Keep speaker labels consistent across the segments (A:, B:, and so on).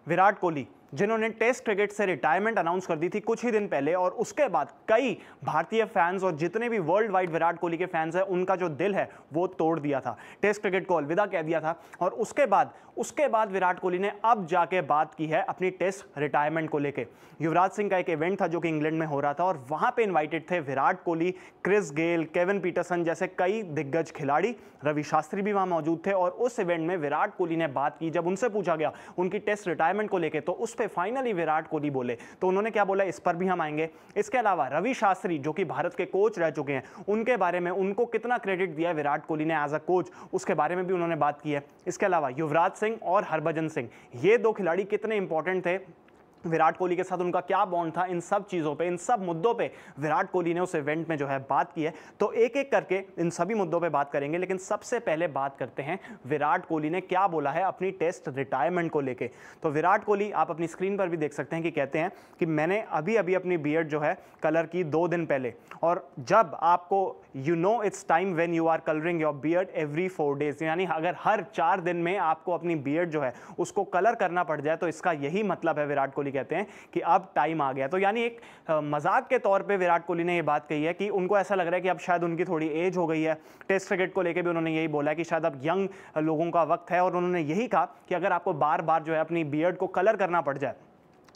A: विराट कोहली, जिन्होंने test cricket से retirement announce कर दी थी कुछ ही दिन पहले, और उसके बाद कई भारतीय फैंस और जितने भी वर्ल्ड वाइड विराट कोहली के फैंस हैं उनका जो दिल है वो तोड़ दिया था, टेस्ट क्रिकेट को अलविदा कह दिया था। और उसके बाद विराट कोहली ने अब जाके बात की है अपनी टेस्ट रिटायरमेंट को लेके। युवराज सिंह का एक इवेंट था जो कि इंग्लैंड में हो रहा था, और वहां पे इन्वाइटेड थे Virat Kohli, Chris Gayle, Kevin Pietersen जैसे कई दिग्गज खिलाड़ी, रवि शास्त्री भी वहां मौजूद थे। और उस इवेंट में विराट कोहली ने बात की, जब उनसे पूछा गया उनकी टेस्ट रिटायरमेंट को लेके, तो उस पे फाइनली विराट कोहली बोले। तो उन्होंने क्या बोला, इस पर भी हम आएंगे। इसके अलावा रवि शास्त्री जो कि भारत के कोच रह चुके हैं, उनके बारे में उनको कितना क्रेडिट दिया है विराट कोहली ने एज अ कोच, उसके बारे में भी उन्होंने बात की है। इसके अलावा युवराज सिंह और हरभजन सिंह, ये दो खिलाड़ी कितने इंपॉर्टेंट थे विराट कोहली के साथ, उनका क्या बॉन्ड था, इन सब चीज़ों पे, इन सब मुद्दों पे विराट कोहली ने उस इवेंट में जो है बात की है। तो एक एक करके इन सभी मुद्दों पे बात करेंगे, लेकिन सबसे पहले बात करते हैं विराट कोहली ने क्या बोला है अपनी टेस्ट रिटायरमेंट को लेके। तो विराट कोहली, आप अपनी स्क्रीन पर भी देख सकते हैं कि कहते हैं कि मैंने अभी अभी अपनी बियर्ड जो है कलर की 2 दिन पहले, और जब आपको you know it's time when you are colouring your beard every 4 days, यानी अगर हर 4 दिन में आपको अपनी बियर्ड जो है उसको कलर करना पड़ जाए, तो इसका यही मतलब है, विराट कोहली कहते हैं कि अब टाइम आ गया। तो यानी एक मजाक के तौर पे विराट कोहली ने ये बात कही है कि उनको ऐसा लग रहा है कि अब शायद उनकी थोड़ी एज हो गई है। टेस्ट क्रिकेट को लेके भी उन्होंने यही बोला है कि शायद अब यंग लोगों का वक्त है, और उन्होंने यही कहा कि अगर आपको बार बार जो है अपनी बियर्ड को कलर करना पड़ जाए,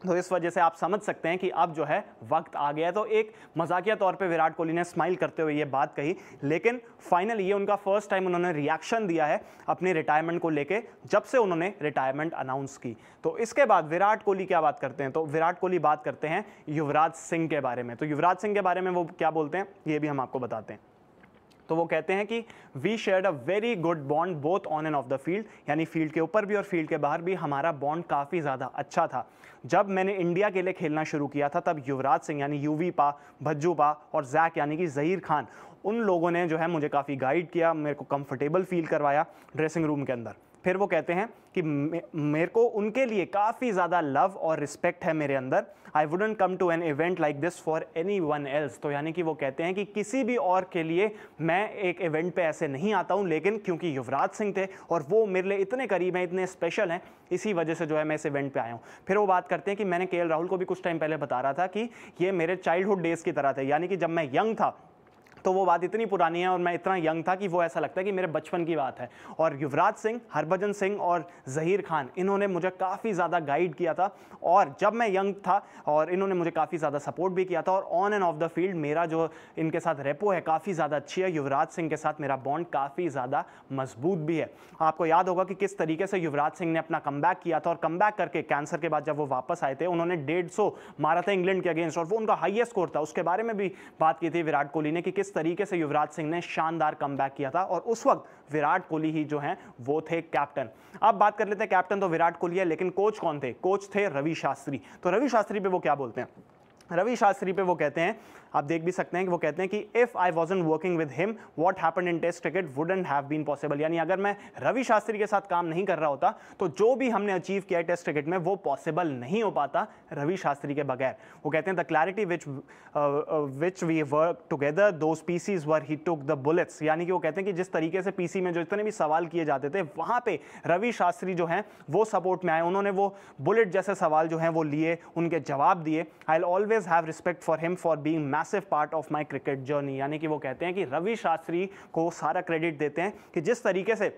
A: तो इस वजह से आप समझ सकते हैं कि अब जो है वक्त आ गया है। तो एक मजाकिया तौर पे विराट कोहली ने स्माइल करते हुए ये बात कही, लेकिन फाइनली ये उनका फर्स्ट टाइम उन्होंने रिएक्शन दिया है अपनी रिटायरमेंट को लेके, जब से उन्होंने रिटायरमेंट अनाउंस की। तो इसके बाद विराट कोहली क्या बात करते हैं, तो विराट कोहली बात करते हैं युवराज सिंह के बारे में। तो युवराज सिंह के बारे में वो क्या बोलते हैं ये भी हम आपको बताते हैं। तो वो कहते हैं कि we shared a very good bond both on and off the field, यानी फील्ड के ऊपर भी और फील्ड के बाहर भी हमारा बॉन्ड काफ़ी ज़्यादा अच्छा था। जब मैंने इंडिया के लिए खेलना शुरू किया था, तब युवराज सिंह यानी यूवी पा, भज्जू पा और जैक यानी कि ज़हीर खान, उन लोगों ने जो है मुझे काफ़ी गाइड किया, मेरे को कंफर्टेबल फील करवाया ड्रेसिंग रूम के अंदर। फिर वो कहते हैं कि मेरे को उनके लिए काफ़ी ज़्यादा लव और रिस्पेक्ट है मेरे अंदर। I wouldn't come to an event like this for anyone else. तो यानी कि वो कहते हैं कि किसी भी और के लिए मैं एक इवेंट पे ऐसे नहीं आता हूँ, लेकिन क्योंकि युवराज सिंह थे और वो मेरे लिए इतने करीब हैं, इतने स्पेशल हैं, इसी वजह से जो है मैं इस इवेंट पे आया हूँ। फिर वो बात करते हैं कि मैंने केएल राहुल को भी कुछ टाइम पहले बता रहा था कि ये मेरे चाइल्डहुड डेज़ की तरह थे, यानी कि जब मैं यंग था, तो वो बात इतनी पुरानी है और मैं इतना यंग था कि वो ऐसा लगता है कि मेरे बचपन की बात है। और युवराज सिंह, हरभजन सिंह और ज़हीर खान, इन्होंने मुझे काफ़ी ज़्यादा गाइड किया था, और जब मैं यंग था, और इन्होंने मुझे काफ़ी ज़्यादा सपोर्ट भी किया था। और on and off the field मेरा जो इनके साथ रेपो है काफ़ी ज़्यादा अच्छी है। युवराज सिंह के साथ मेरा बॉन्ड काफ़ी ज़्यादा मजबूत भी है। आपको याद होगा कि किस तरीके से युवराज सिंह ने अपना कमबैक किया था, और कमबैक करके कैंसर के बाद जब वो वापस आए थे, उन्होंने 150 मारा था इंग्लैंड के अगेंस्ट, और वो उनका हाईएस्ट स्कोर था। उसके बारे में भी बात की थी विराट कोहली ने कि किस तरीके से युवराज सिंह ने शानदार कमबैक किया था, और उस वक्त विराट कोहली ही जो हैं वो थे कैप्टन। अब बात कर लेते हैं, कैप्टन तो विराट कोहली है, लेकिन कोच कौन थे? कोच थे रवि शास्त्री। तो रवि शास्त्री पे वो क्या बोलते हैं? रवि शास्त्री पे वो कहते हैं, आप देख भी सकते हैं कि वो कहते हैं कि if I wasn't working with him what happened in test cricket wouldn't have been possible. यानी अगर मैं रवि शास्त्री के साथ काम नहीं कर रहा होता, तो जो भी हमने अचीव किया है टेस्ट क्रिकेट में वो पॉसिबल नहीं हो पाता रवि शास्त्री के बगैर। वो कहते हैं the clarity which we work together those pieces where he took the bullets. यानी कि वो कहते हैं कि जिस तरीके से पीसी में जो इतने भी सवाल किए जाते थे, वहां पे रवि शास्त्री जो हैं वो सपोर्ट में आए, उन्होंने वो बुलेट जैसे सवाल जो हैं वो लिए, उनके जवाब दिए। I will always have respect for him for being massive part of my cricket journey। यानी कि वो कहते हैं कि रवि शास्त्री को सारा क्रेडिट देते हैं कि जिस तरीके से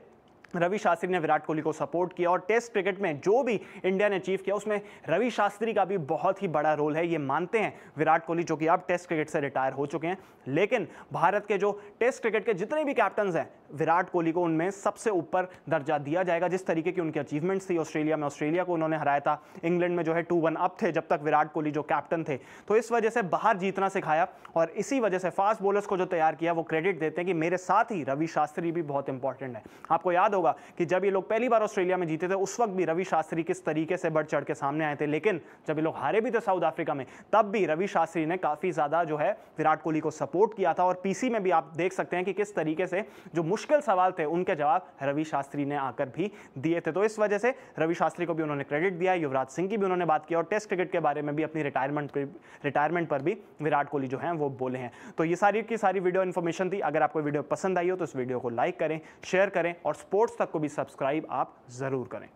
A: रवि शास्त्री ने विराट कोहली को सपोर्ट किया, और टेस्ट क्रिकेट में जो भी इंडिया ने अचीव किया उसमें रवि शास्त्री का भी बहुत ही बड़ा रोल है। ये मानते हैं विराट कोहली, जो कि अब टेस्ट क्रिकेट से रिटायर हो चुके हैं। लेकिन भारत के जो टेस्ट क्रिकेट के जितने भी कैप्टन्स हैं, विराट कोहली को उनमें सबसे ऊपर दर्जा दिया जाएगा। जिस तरीके की उनकी अचीवमेंट्स थी ऑस्ट्रेलिया में, ऑस्ट्रेलिया को उन्होंने हराया था, इंग्लैंड में जो है 2-1 अप थे जब तक विराट कोहली जो कैप्टन थे। तो इस वजह से बाहर जीतना सिखाया, और इसी वजह से फास्ट बॉलर्स को जो तैयार किया, वो क्रेडिट देते हैं कि मेरे साथ ही रवि शास्त्री भी बहुत इंपॉर्टेंट है। आपको याद होगा कि जब ये लोग पहली बार ऑस्ट्रेलिया में जीते थे, उस वक्त भी रवि शास्त्री किस तरीके से बढ़ चढ़ के सामने आए थे। लेकिन जब ये लोग हारे भी थे साउथ अफ्रीका में, तब भी रवि शास्त्री ने काफी ज्यादा जो है विराट कोहली को सपोर्ट किया था। और पीसी में भी आप देख सकते हैं कि किस तरीके से जो मुश्किल सवाल थे उनके जवाब रवि शास्त्री ने आकर भी दिए थे। तो इस वजह से रवि शास्त्री को भी उन्होंने क्रेडिट दिया। युवराज सिंह की भी उन्होंने बात की, और टेस्ट क्रिकेट के बारे में भी अपनी रिटायरमेंट पर भी विराट कोहली जो है वो बोले हैं। तो ये सारी की सारी वीडियो इन्फॉर्मेशन थी। अगर आपको वीडियो पसंद आई हो तो इस वीडियो को लाइक करें, शेयर करें, और स्पोर्ट्स तक को भी सब्सक्राइब आप जरूर करें।